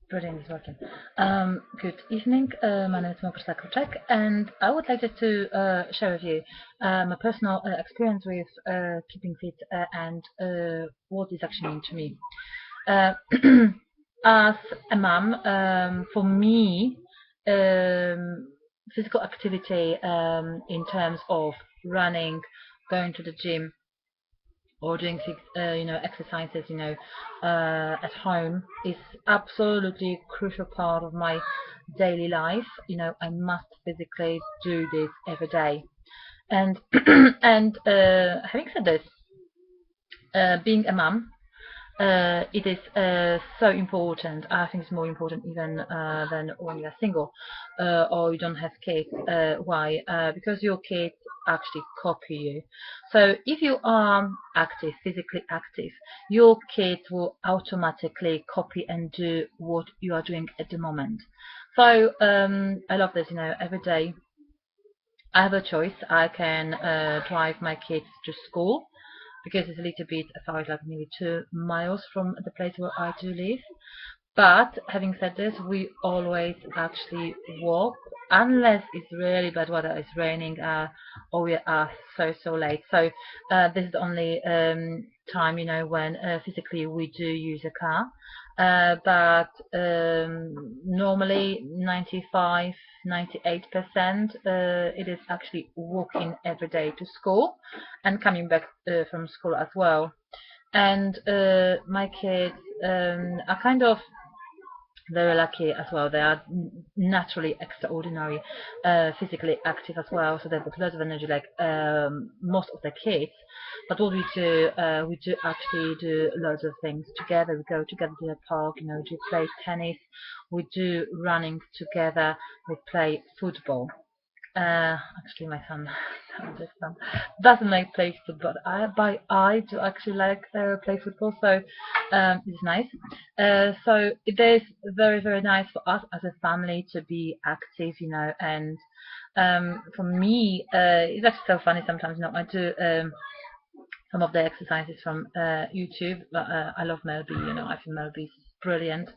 Brilliant, it's working. Good evening. My name is Małgorzata, and I would like to share with you my personal experience with keeping fit and what this actually means to me. Uh, as a mom, for me, physical activity in terms of running, going to the gym, or doing exercises at home is absolutely crucial part of my daily life. I must physically do this every day. And and having said this, being a mum, it is so important. I think it's more important even than when you're single or you don't have kids. Why? Because your kids actually copy you. So if you are active, physically active, your kids will automatically copy and do what you are doing at the moment. So I love this. Every day I have a choice. I can drive my kids to school because it's a little bit far, like nearly 2 miles from the place where I do live. But having said this, we always actually walk unless it's really bad weather, it's raining, or we are so late. So this is the only time, when physically we do use a car. But normally 95, 98% it is actually walking every day to school and coming back from school as well. And my kids are kind of very lucky as well. They are naturally extraordinary, physically active as well, so they've got lots of energy, like most of the kids. But what we do actually do loads of things together. We go together to the park, to play tennis. We do running together. We play football. Actually, my son, doesn't like play football. I do actually like play football, so it's nice. So it is very nice for us as a family to be active, and for me, it's actually so funny sometimes. I do some of the exercises from YouTube. But I love Melby. I think Melby's brilliant.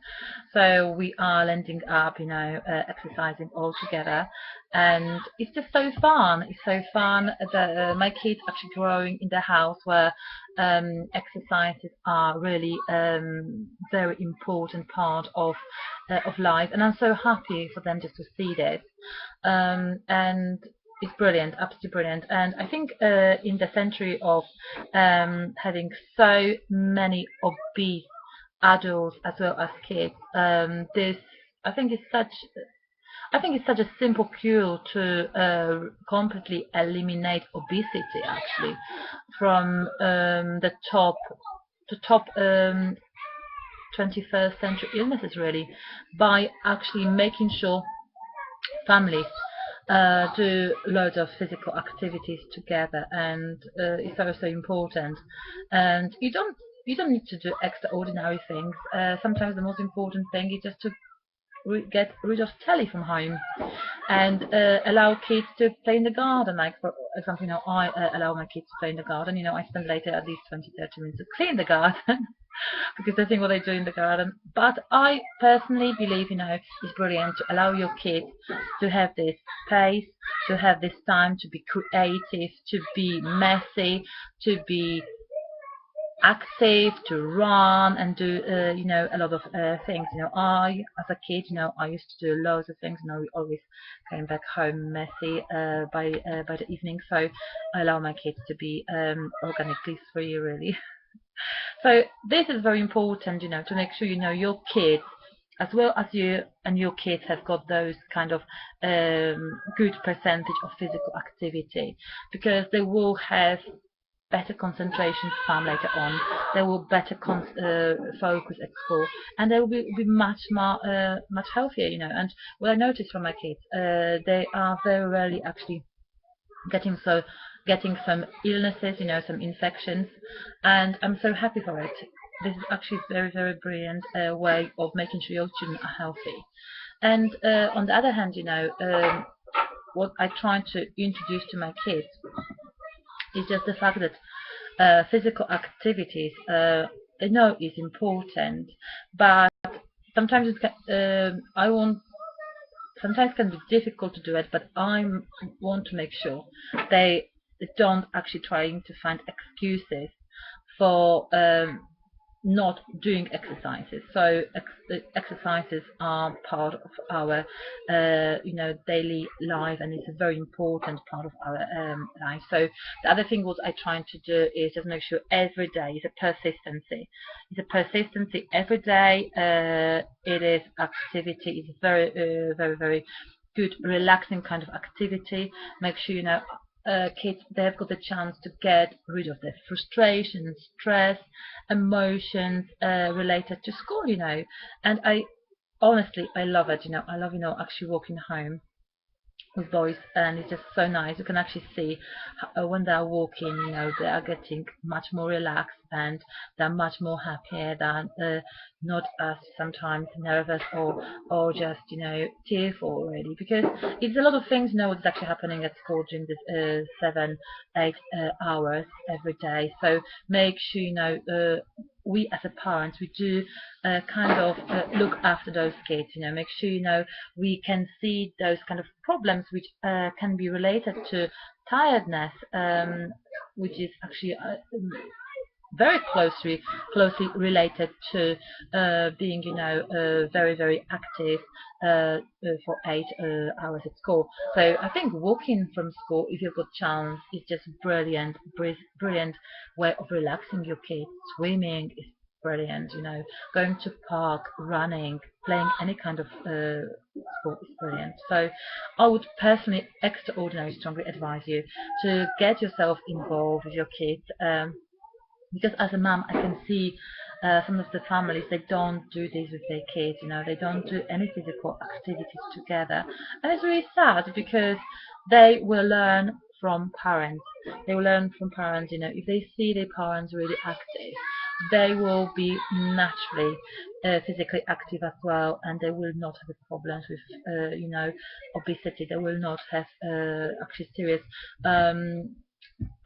So we are landing up, exercising all together, and it's just so fun. It's so fun that my kids actually growing in the house where exercises are really very important part of life, and I'm so happy for them just to see this. And it's brilliant, absolutely brilliant. And I think in the century of having so many obese adults as well as kids, this I think is such I think it's such a simple cure to completely eliminate obesity actually from the top 21st century illnesses, really, by actually making sure families do loads of physical activities together, and it's also important. And you don't need to do extraordinary things. Sometimes the most important thing is just to get rid of telly from home and allow kids to play in the garden. Like, for example, I allow my kids to play in the garden. I spend later at least 20-30 minutes to clean the garden because they think what they do in the garden. But I personally believe, it's brilliant to allow your kids to have this space, to have this time to be creative, to be messy, to be active, to run and do a lot of things. I as a kid, I used to do loads of things. We always came back home messy by the evening, so I allow my kids to be organically free, really. So this is very important, to make sure your kids as well as you and your kids have got those kind of good percentage of physical activity, because they will have better concentration span later on. They will better focus at school, and they will be much more much healthier. And what I noticed from my kids, they are very rarely actually getting some illnesses, some infections, and I'm so happy for it. This is actually very brilliant way of making sure your children are healthy. And on the other hand, what I try to introduce to my kids is just the fact that physical activities, I know is important, but sometimes it can, I want sometimes can be difficult to do it, but I want to make sure they don't actually trying to find excuses for not doing exercises. So exercises are part of our daily life, and it's a very important part of our life. So the other thing what I trying to do is just make sure every day is a persistency. It's a persistency every day. It is activity. It's very good relaxing kind of activity. Make sure kids, they've got the chance to get rid of their frustration, stress, emotions related to school, and I honestly I love it. I love actually walking home with boys, and it's just so nice. You can actually see when they're walking, they are getting much more relaxed, and they're much more happier than not as sometimes nervous or just tearful already, because it's a lot of things what's actually happening at school during this 7-8 hours every day. So make sure we as a parents, we do kind of look after those kids, make sure we can see those kind of problems which can be related to tiredness, which is actually very closely related to being very active for 8 hours at school. So I think walking from school, if you've got chance, is just brilliant way of relaxing your kids. Swimming is brilliant, going to park, running, playing any kind of sport is brilliant. So I would personally extraordinarily strongly advise you to get yourself involved with your kids, because as a mom I can see some of the families, they don't do this with their kids, they don't do any physical activities together, and it's really sad because they will learn from parents. They will learn from parents, if they see their parents really active, they will be naturally physically active as well, and they will not have problems with obesity. They will not have actually serious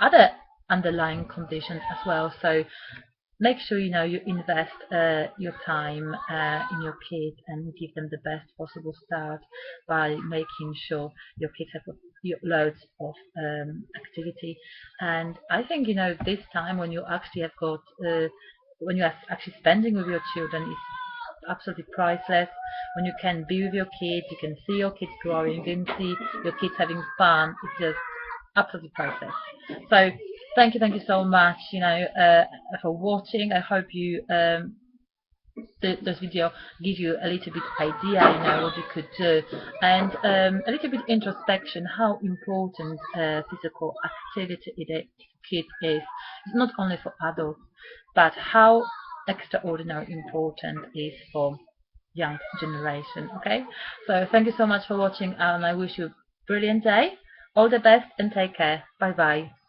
other underlying conditions as well. So make sure you invest your time in your kids and give them the best possible start by making sure your kids have loads of activity. And I think this time when you actually have got when you are actually spending with your children is absolutely priceless. When you can be with your kids, you can see your kids growing, you can see your kids having fun. It's just absolutely priceless. So thank you so much, for watching. I hope you this video give you a little bit idea, what you could do, and a little bit introspection how important physical activity it is, kids is. It's not only for adults, but how extraordinary important is for young generation. Okay, so thank you so much for watching, and I wish you a brilliant day. All the best and take care. Bye bye.